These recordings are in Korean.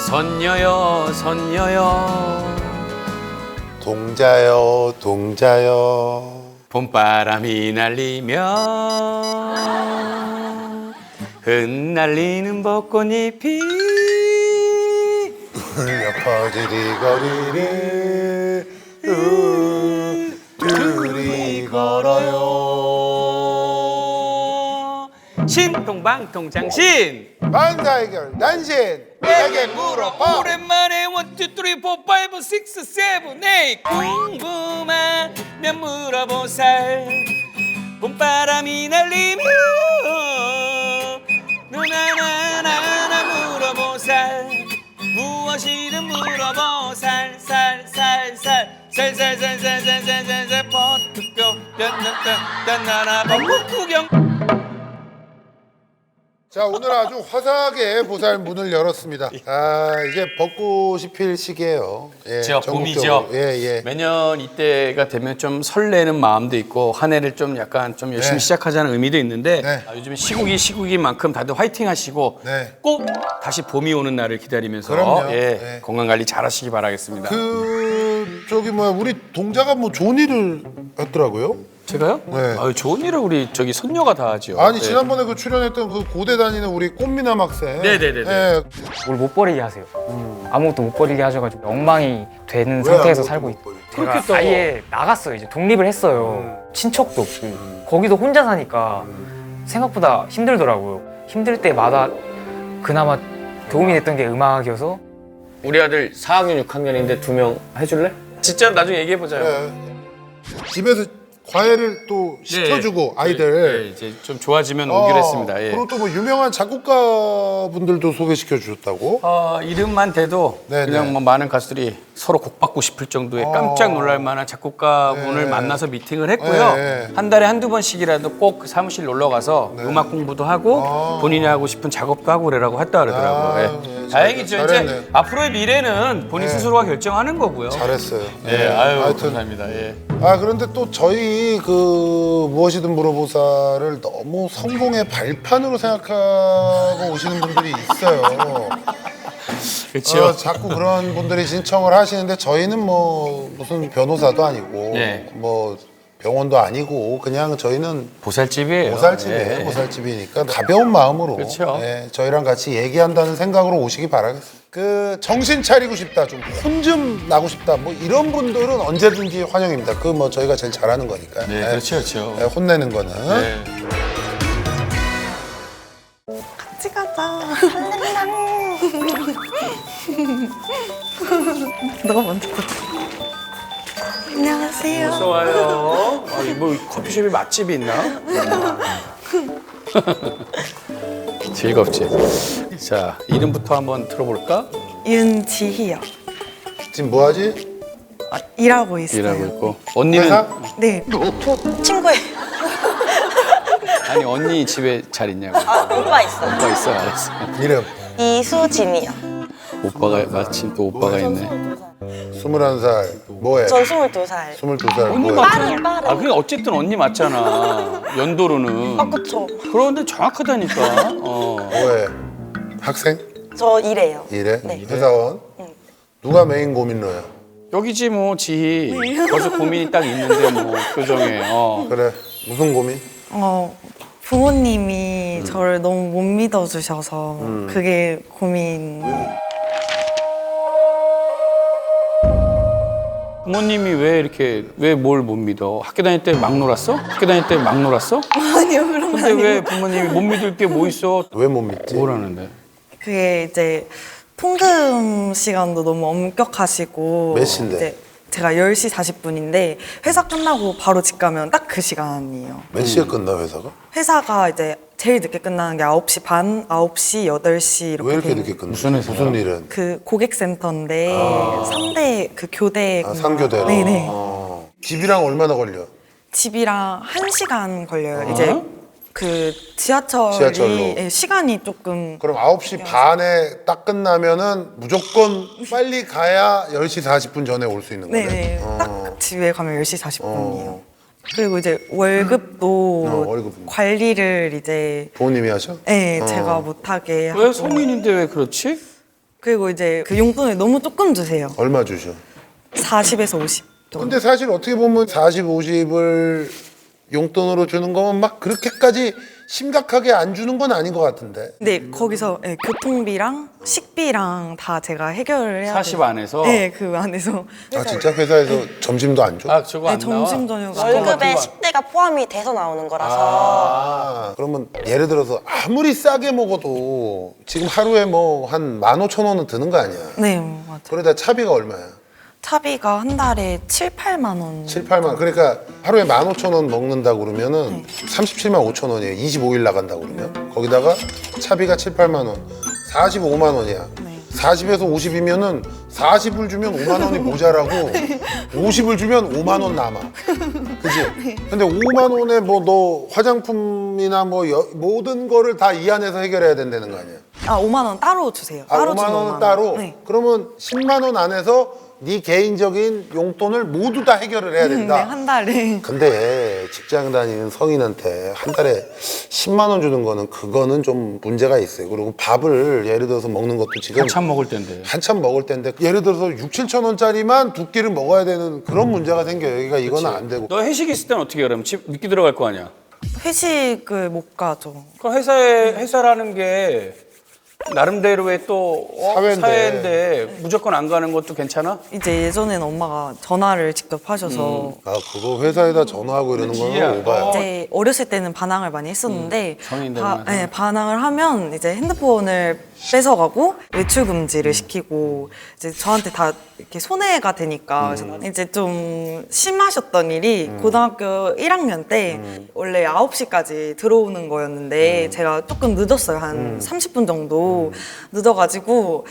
선녀여 선녀여 동자여 동자여 봄바람이 날리며 흩날리는 벚꽃잎이 흘려 퍼지리 거리를 둘이 걸어요. 신통방통장신 만사해결 난신 내게 물어봐. 오랜만에 1, 2, 3, 4, 5, 6, 7, 8 궁금하면 물어보살 봄바람이 날리며 누나나나나 물어보살 무엇이든 물어보살 살살살살살살살살살살 버투뼈 뼈나나 벚꽃구경. 자, 오늘 아주 화사하게 보살 문을 열었습니다. 아, 이제 벚꽃이 필 시기예요. 예, 그렇죠, 전국적으로. 봄이죠. 예. 매년 이때가 되면 좀 설레는 마음도 있고 한 해를 좀 약간 좀 열심히 네. 시작하자는 의미도 있는데 네. 요즘에 시국이만큼 다들 화이팅 하시고 네. 꼭 다시 봄이 오는 날을 기다리면서 그럼요. 예, 네. 건강 관리 잘 하시기 바라겠습니다. 저기 뭐야, 우리 동자가 뭐 좋은 일을 했더라고요. 제가요? 네. 아유, 좋은 일을 우리 저기 선녀가 다 하죠. 아니 네. 지난번에 그 출연했던 그 고대 다니는 우리 꽃미남 학생. 네네네네. 예. 뭘 못 버리게 하세요. 아무것도 못 버리게 하셔가지고 엉망이 되는 상태에서 살고 있고 제가 그렇겠다. 아예 나갔어요. 이제 독립을 했어요. 친척도 없고 거기도 혼자 사니까 생각보다 힘들더라고요. 힘들 때마다 그나마 도움이 됐던 게 음악이어서 우리 아들 4학년 6학년인데 2명 해줄래? 진짜 나중에 얘기해보자요. 예. 집에서 과외를 또 시켜주고 아이들. 네, 이제 좀 좋아지면 오기로 했습니다. 예. 그리고 또 뭐 유명한 작곡가 분들도 소개시켜 주셨다고. 이름만 대도 네, 그냥 네. 뭐 많은 가수들이 서로 곡 받고 싶을 정도의 깜짝 놀랄 만한 작곡가분을 네. 만나서 미팅을 했고요. 네. 한 달에 한두 번씩이라도 꼭 그 사무실 놀러 가서 음악 공부도 하고 본인이 하고 싶은 작업도 하고 그러라고 했다 그러더라고요. 예. 네, 다행이죠. 잘했네. 이제 앞으로의 미래는 본인 스스로가 결정하는 거고요. 잘했어요. 예, 아유, 하여튼 감사합니다. 예. 아, 그런데 또 저희 그 무엇이든 물어보사를 너무 성공의 발판으로 생각하고 오시는 분들이 있어요. 그렇죠. 자꾸 그런 분들이 신청을 하시는데 저희는 뭐 무슨 변호사도 아니고 네. 뭐 병원도 아니고 그냥 저희는 보살집이에요. 보살집이에요. 예. 보살집이니까 가벼운 마음으로 그렇죠. 저희랑 같이 얘기한다는 생각으로 오시기 바라겠습니다. 그 정신 차리고 싶다, 좀 혼 좀 나고 싶다, 뭐 이런 분들은 언제든지 환영입니다. 그 뭐 저희가 제일 잘하는 거니까. 네, 그렇죠, 그렇죠. 혼내는 거는. 네. 같이 가자. 너가 먼저 가자. 안녕하세요. 어서 와요. 뭐 커피숍이 맛집이 있나? 즐겁지. 자, 이름부터 한번 들어볼까? 윤지희요. 지금 뭐 하지? 일하고 있어요. 일하고 있고. 언니는 회사? 네, 저 친구예요. 아니 언니 집에 잘 있냐고. 오빠 있어요. 오빠 있어, 알았어. 이름 이수진이요. 오빠가 마침 또 오빠가 있네. 21살 뭐해? 전 22살. 22살 언니 뭐해? 맞잖아. 아, 그게 어쨌든 언니 맞잖아. 연도로는. 아, 그쵸. 그런데 정확하다니까. 뭐해? 학생? 저 일해요. 일해? 네. 회사원? 누가 메인 고민러야? 여기지 뭐 지희. 벌써 고민이 딱 있는데 뭐 표정에. 그래, 무슨 고민? 부모님이 저를 너무 못 믿어주셔서 그게 고민. 부모님이 왜 뭘 못 믿어? 학교 다닐 때 막 놀았어? 학교 다닐 때 막 놀았어? 아니요, 그런 거 근데 아니고. 왜 부모님이 못 믿을 게 뭐 있어? 왜 못 믿지? 뭘 하는데? 그게 이제 통금 시간도 너무 엄격하시고. 몇 시인데? 이제 제가 10시 40분인데 회사 끝나고 바로 집 가면 딱 그 시간이에요. 몇 시에 끝나 회사가? 회사가 이제 제일 늦게 끝나는 게 9시 반, 9시, 8시 이렇게 왜 이렇게 돼 늦게 있는- 끝나? 무슨 회사야? 무슨 일은? 그 고객센터인데 3대 그 교대 상교대. 네네. 집이랑 얼마나 걸려? 집이랑 1시간 걸려요. 이제 그 지하철이 지하철로. 예, 시간이 조금 그럼 9시 반에 딱 끝나면은 무조건 빨리 가야 10시 40분 전에 올 수 있는 거네? 네네 딱 집에 가면 10시 40분이에요. 어. 그리고 이제 월급도 월급은. 관리를 이제 부모님이 하셔? 네, 제가 못하게 왜 성인인데 왜 그렇지? 그리고 이제 그 용돈을 너무 조금 주세요. 얼마 주셔? 40에서 50 정도. 근데 사실 어떻게 보면 40, 50을 용돈으로 주는 거면 막 그렇게까지 심각하게 안 주는 건 아닌 것 같은데. 근데 거기서 네, 교통비랑 식비랑 다 제가 해결을 해야 40 돼요. 안에서? 네, 그 안에서. 아 진짜 회사에서 점심도 안 줘? 아 저거 안 네, 나와? 점심 저녁 월급에 식대가 포함이 돼서 나오는 거라서 아, 그러면 예를 들어서 아무리 싸게 먹어도 지금 하루에 뭐 한 15,000원은 드는 거 아니야? 네, 맞아. 그러다 차비가 얼마야? 차비가 한 달에 7, 8만 원. 7, 8만. 그러니까 하루에 15,000원 먹는다고 그러면은 37만 5천 원이에요. 25일 나간다고 그러면. 거기다가 차비가 7, 8만 원. 45만 원이야. 네. 40에서 50이면은 40을 주면 5만 원이 모자라고 50을 주면 5만 원 남아. 그지? 근데 5만 원에 뭐 너 화장품이나 뭐 모든 거를 다 이 안에서 해결해야 된다는 거 아니야? 아, 5만 원 따로 주세요. 아, 따로 5만 주는 원은 5만 따로? 네. 그러면 10만 원 안에서 네 개인적인 용돈을 모두 다 해결을 해야 네, 된다. 한 달에. 근데 직장 다니는 성인한테 한 달에 10만 원 주는 거는 그거는 좀 문제가 있어요. 그리고 밥을 예를 들어서 먹는 것도 지금 한참 먹을 텐데. 한참 먹을 때인데 예를 들어서 6, 7천 원짜리만 두 끼를 먹어야 되는 그런 문제가 생겨요. 여기가 이거는 안 되고. 너 회식 있을 땐 어떻게 해? 그러면 집 늦게 들어갈 거 아니야? 회식을 못 가죠. 그럼 회사라는 게 나름대로의 또 사회인데. 사회인데 무조건 안 가는 것도 괜찮아? 이제 예전에는 엄마가 전화를 직접 하셔서 아 그거 회사에다 전화하고 이러는 지혜야, 거는 오바야. 이제 어렸을 때는 반항을 많이 했었는데 성인 되고 나서. 네, 반항을 하면 이제 핸드폰을 뺏어가고 외출 금지를 시키고 이제 저한테 다 이렇게 손해가 되니까 이제 좀 심하셨던 일이 고등학교 1학년 때 원래 9시까지 들어오는 거였는데 제가 조금 늦었어요. 한 30분 정도 늦어가지고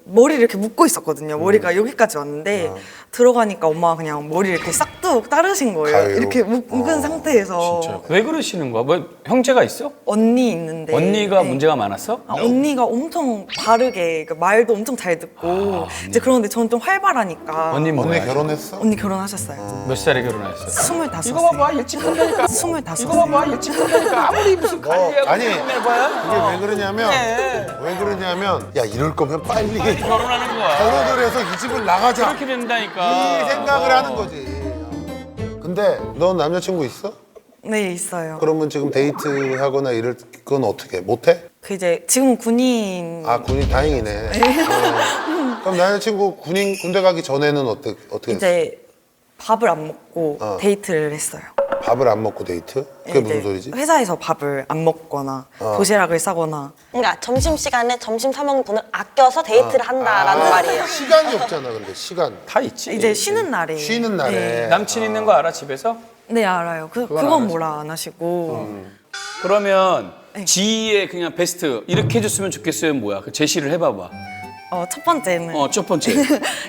머리를 이렇게 묶고 있었거든요. 머리가 여기까지 왔는데 들어가니까 엄마가 그냥 머리를 이렇게 싹둑 따르신 거예요. 가위로? 이렇게 묶은 상태에서 진짜. 왜 그러시는 거야? 뭐 형제가 있어? 언니 있는데 언니가 네. 문제가 많았어? 언니가 엄청 바르게 그러니까 말도 엄청 잘 듣고 이제 그런데 저는 좀 활발하니까 언니 언니 뭐야? 결혼했어? 언니 결혼하셨어요. 몇 살에 결혼했어? 25. 이거 봐봐 일찍 한다니까. 25. 이거 봐봐 일찍 한다니까. 아무리 무슨 관리하고 아니, 해봐야 이게 왜 그러냐면 야 이럴 거면 빨리 결혼하는 거야. 결혼을 해서 이 집을 나가자. 그렇게 된다니까. 이 생각을 하는 거지. 근데 넌 남자친구 있어? 네, 있어요. 그러면 지금 데이트하거나 이럴 건 어떻게 해? 못해? 그 이제 지금은 군인 아 군인 다행이네. 그럼 남자친구 군대 가기 전에는 어떻게 했어? 이제 밥을 안 먹고 데이트를 했어요. 밥을 안 먹고 데이트? 그게 무슨 이제 소리지? 회사에서 밥을 안 먹거나 도시락을 싸거나 그러니까 점심시간에 점심 사 먹는 돈을 아껴서 데이트를 한다라는 말이에요. 시간이 없잖아 근데 시간. 다 있지. 이제 쉬는 날에 쉬는 날에. 네, 남친 있는 거 알아 집에서? 네 알아요. 그건 뭐라 안 하시고 그러면 네. 지희의 그냥 베스트 이렇게 해줬으면 좋겠어요 뭐야? 그 제시를 해봐봐. 첫 번째는 첫 번째.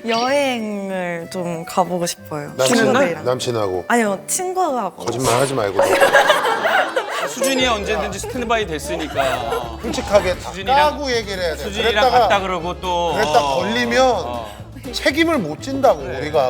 여행을 좀 가보고 싶어요. 쉬는 날? 친구들이랑. 남친하고 아니요, 친구하고. 거짓말 하지 말고 수진이 언제든지 스탠드바이 됐으니까. 솔직하게 다 수진이랑- 까고 얘기를 해야 돼. 수진이랑 갔다 그러고 또. 그랬다 걸리면 책임을 못 진다고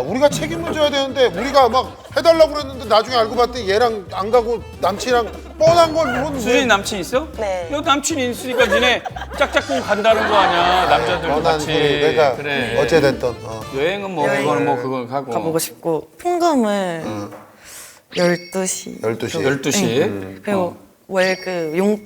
우리가 책임을 져야 되는데 우리가 막 해달라고 그랬는데 나중에 알고 봤더니 얘랑 안 가고 남친이랑 뻔한 걸 물은 수진이 남친 있어? 네. 너 남친이 있으니까 니네 짝짝꿍 간다는 거 아니야 남자들도 뻔한 같이. 소리. 그러니까 그래. 어찌됐든 여행은 뭐 그거는 뭐 그거 하고. 가보고 싶고 풍금을 12시 12시 12시. 그리고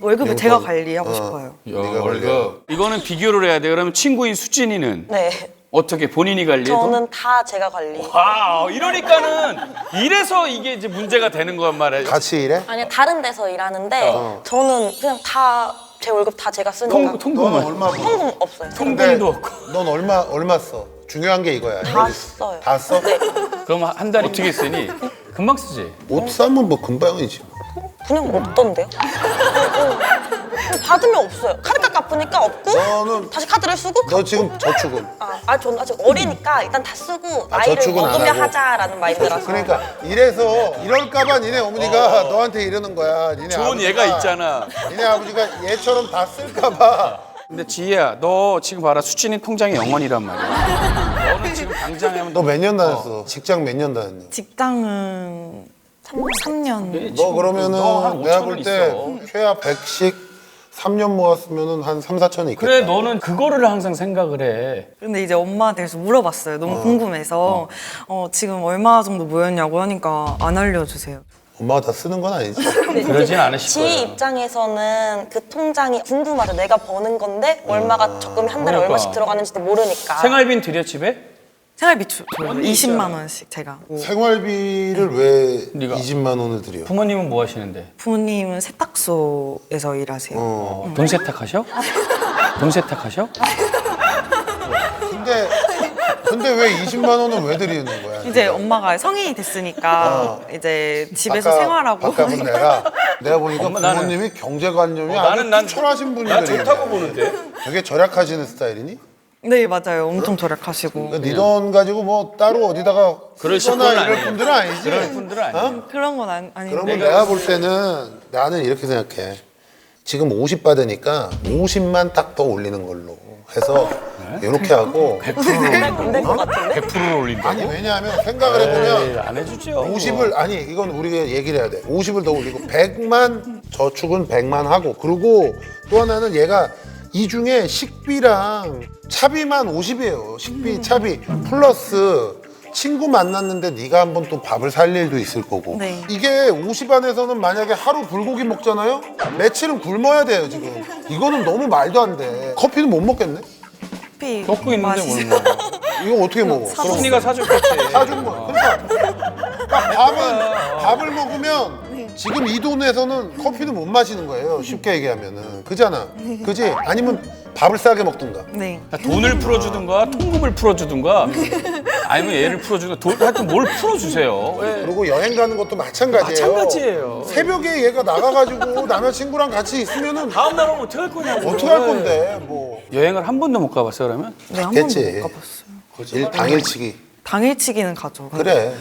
월급을 제가 관리하고 싶어요. 야, 월급. 이거는 비교를 해야 돼. 그러면 친구인 수진이는 네. 어떻게 본인이 관리해? 저는 다 제가 관리. 와, 이러니까는 이래서 이게 이제 문제가 되는 거란 말이야. 같이 일해? 아니 다른 데서 일하는데 저는 그냥 다 제 월급 다 제가 쓰니까 너는 통금은 얼마 벌어? 통금 없어요. 통금도 없고. 넌 얼마 써? 중요한 게 이거야. 다 여기 써요. 다 써? 네. 그럼 한 달에 어떻게 쓰니? 금방 쓰지. 옷 사면 뭐 금방이지. 그냥 없던데요? 받으면 없어요. 카드값 갚으니까 없고 너는- 다시 카드를 쓰고 너 지금 저축은? 저는 아직 어리니까 일단 다 쓰고 나이를 저축은 안 먹으면 하고? 하자라는 마인드라서. 그러니까 이래서 이럴까봐 니네 어머니가 너한테 이러는 거야. 니네 좋은 아버지가, 얘가 있잖아. 니네 아버지가 얘처럼 다 쓸까봐. 근데 지혜야, 너 지금 봐라. 수진이 통장에 0원이란 말이야. 너는 지금 당장 하면 너 몇 년 다녔어? 직장 몇 년 다녔니? 직장은 3년. 너 그러면은 너한 내가 5천 원 볼 때 있어. 최하 100씩 3년 모았으면은 한 3, 4천이 있겠다. 그래 너는 그거를 항상 생각을 해. 근데 이제 엄마한테 그래서 물어봤어요. 너무 궁금해서 지금 얼마 정도 모였냐고 하니까 안 알려주세요. 엄마가 다 쓰는 건 아니지. 그러진 않으실 지 거예요. 입장에서는 그 통장이 궁금하죠. 내가 버는 건데 얼마가 적금이 한 달에 그러니까. 얼마씩 들어가는지도 모르니까. 생활비는 드려 집에? 생활비 줘요. 20만 원씩 제가. 생활비를 왜 네가. 20만 원을 드려? 부모님은 뭐 하시는데? 부모님은 세탁소에서 일하세요. 돈 세탁하셔? 돈 세탁하셔? 근데 왜 20만 원을 왜 드리는 거야? 이제 엄마가 성인이 됐으니까 이제 집에서 생활하고 아까 내가 보니까 엄마, 나는- 부모님이 경제관념이 아주 난 투철하신 분이네. 좋다고 보는데. 되게 절약하시는 스타일이니? 네 맞아요. 엄청 절약하시고 네 돈 가지고 뭐 따로 어디다가 그러실 쓰거나 분은 이럴 아니에요. 분들은 아니지. 그럴 분들은 아니에요. 그런 건 아닌데. 그러면 내가 볼 때는 나는 이렇게 생각해. 지금 50 받으니까 50만 딱 더 올리는 걸로 해서 이렇게 하고 100%를 것 같은데? 100%를 올린다고? 아니 왜냐하면 생각을 해보면 에이, 안 해주죠. 50을 아니 이건 우리가 얘기를 해야 돼. 50을 더 올리고 100만 저축은 100만 하고 그리고 또 하나는 얘가 이 중에 식비랑 차비만 50이에요. 식비, 차비 플러스 친구 만났는데 네가 한번 또 밥을 살 일도 있을 거고 네. 이게 50 안에서는 만약에 하루 불고기 먹잖아요? 며칠은 굶어야 돼요 지금. 이거는 너무 말도 안 돼. 커피는 못 먹겠네? 커피 겪고 있는데 뭘 마시죠. 먹어. 이거 어떻게 먹어? 그럼 네가 사줬겠지. 사준 거. 그러니까 밥을 먹으면 지금 이 돈에서는 커피는 못 마시는 거예요. 쉽게 얘기하면은. 그잖아. 그지? 아니면 밥을 싸게 먹든가. 네. 돈을 풀어주든가 통금을 풀어주든가 아니면 얘를 풀어주든가 하여튼 뭘 풀어주세요. 왜? 그리고 여행 가는 것도 마찬가지예요. 마찬가지예요. 새벽에 얘가 나가가지고 남자친구랑 같이 있으면은 다음 날 오면 어떻게 할 거냐고. 어떻게 할 건데 뭐. 여행을 한 번도 못 가봤어 그러면? 네, 한 번도 갔겠지. 못 가봤어요. 당일치기. 당일치기는 가죠. 그래.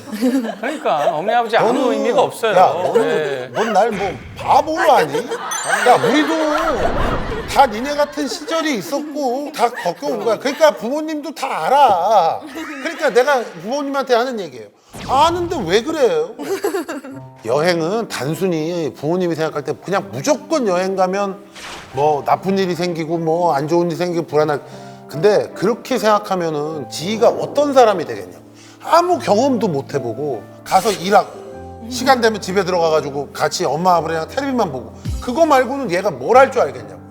그러니까 어머니 아버지 아무 의미가 없어요. 야, 네. 넌 날 뭐 바보로 아니? 야, 우리도 다 니네 같은 시절이 있었고 다 겪어온 거야. 그러니까 부모님도 다 알아. 그러니까 내가 부모님한테 하는 얘기예요. 아는데 왜 그래요? 여행은 단순히 부모님이 생각할 때 그냥 무조건 여행 가면 뭐 나쁜 일이 생기고 뭐 안 좋은 일이 생기고 불안할. 근데 그렇게 생각하면은 지희가 어떤 사람이 되겠냐고. 아무 경험도 못 해보고 가서 일하고 시간 되면 집에 들어가가지고 같이 엄마 아버지랑 텔레비만 보고 그거 말고는 얘가 뭘 할 줄 알겠냐고요.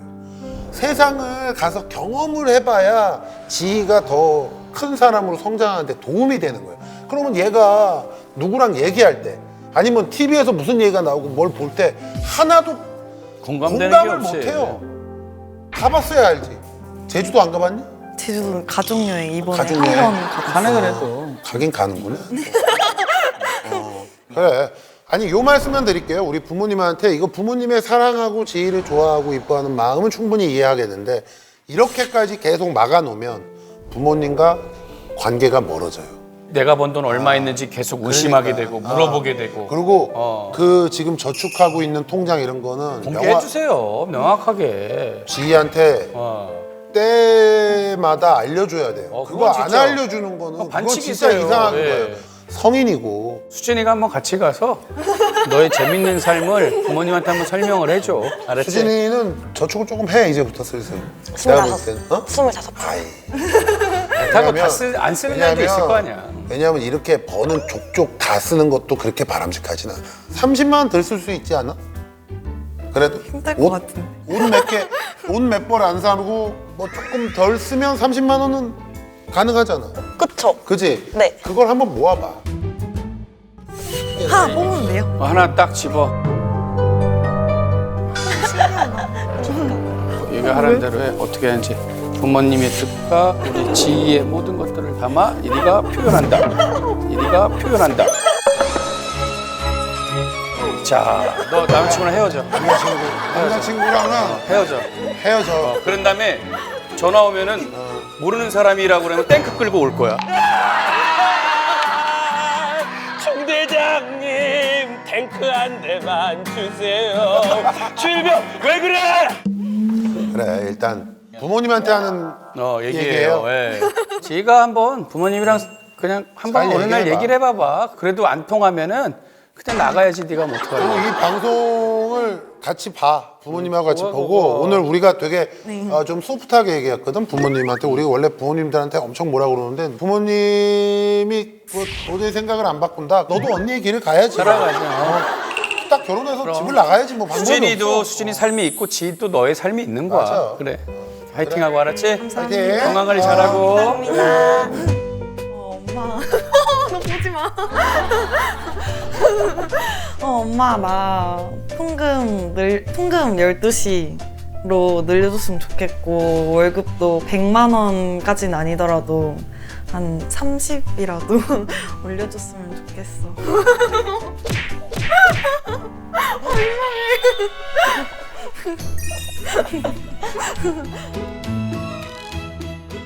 세상을 가서 경험을 해봐야 지희가 더 큰 사람으로 성장하는데 도움이 되는 거예요. 그러면 얘가 누구랑 얘기할 때 아니면 TV에서 무슨 얘기가 나오고 뭘 볼 때 하나도 공감되는 공감을 게 없어요. 못해요. 가봤어야 알지. 제주도 안 가봤니? 제주도 가족여행 이번에 가족여행. 한 번 가봤어요. 가네 그래도. 가긴 가는구나. 그래. 아니 요 말씀만 드릴게요. 우리 부모님한테 이거 부모님의 사랑하고 지희를 좋아하고 이뻐하는 마음은 충분히 이해하겠는데 이렇게까지 계속 막아놓으면 부모님과 관계가 멀어져요. 내가 번 돈 얼마 있는지 계속 의심하게 그러니까. 되고 물어보게 되고. 그리고 그 지금 저축하고 있는 통장 이런 거는 공개해 주세요. 명확하게. 지희한테 때마다 알려줘야 돼요. 그거 그건 안 진짜 알려주는 거는 그건 진짜 반칙이세요. 이상한 예. 거예요. 성인이고 수진이가 한번 같이 가서 너의 재밌는 삶을 부모님한테 한번 설명을 해줘. 알았지? 수진이는 저축을 조금 해 이제부터 슬슬. 내가 볼 25. 때는 어? 25. 아이. 그렇다고 왜냐면- 안 쓰는 날도 있을 거 아니야. 왜냐면 이렇게 버는 족족 다 쓰는 것도 그렇게 바람직하진 않아. 30만 원 덜 쓸 수 있지 않아? 그래도 힘들 것 같은데. 옷 몇 벌 안 사고 뭐 조금 덜 쓰면 30만 원은 가능하잖아. 그쵸? 그지? 네. 그걸 한번 모아봐. 하나 뽑으면 돼요? 하나 딱 집어. 얘기하라는 대로 해. 어떻게 하는지. 부모님의 뜻과 우리 지희의 모든 것들을 담아 이리가 표현한다. 이리가 표현한다. 자, 너 남자친구랑 헤어져. 남자친구랑은 헤어져. 헤어져. 그런 다음에 전화 오면은 모르는 사람이라고 그러면 탱크 끌고 올 거야. 송 대장님 탱크 한 대만 주세요. 주일병 왜 그래? 그래 일단 부모님한테 하는 얘기해요. 예. 지희가 한번 부모님이랑 그냥 한번 잘 어느 날 얘기해봐. 얘기를 해봐봐. 그래도 안 통하면은 그때 나가야지 네가 뭐 그리고 어떡하냐. 이 방송을 오늘 같이 봐. 부모님하고 같이 좋아, 보고 좋아. 오늘 우리가 되게 좀 소프트하게 얘기했거든. 부모님한테 우리가 원래 부모님들한테 엄청 뭐라 그러는데 부모님이 뭐 도저히 생각을 안 바꾼다. 너도 언니의 길을 가야지. 따라가지. 딱 결혼해서 집을 나가야지 뭐 방법이 수진이도 없어. 수진이 삶이 있고 지희도 너의 삶이 있는 거야. 맞아. 그래. 화이팅하고 알았지? 파이팅. 건강 관리 잘하고. 엄마. 너 보지 마. 엄마, 나 통금 12시로 늘려줬으면 좋겠고, 월급도 100만 원까지는 아니더라도 한 30이라도 올려줬으면 좋겠어. 민망해.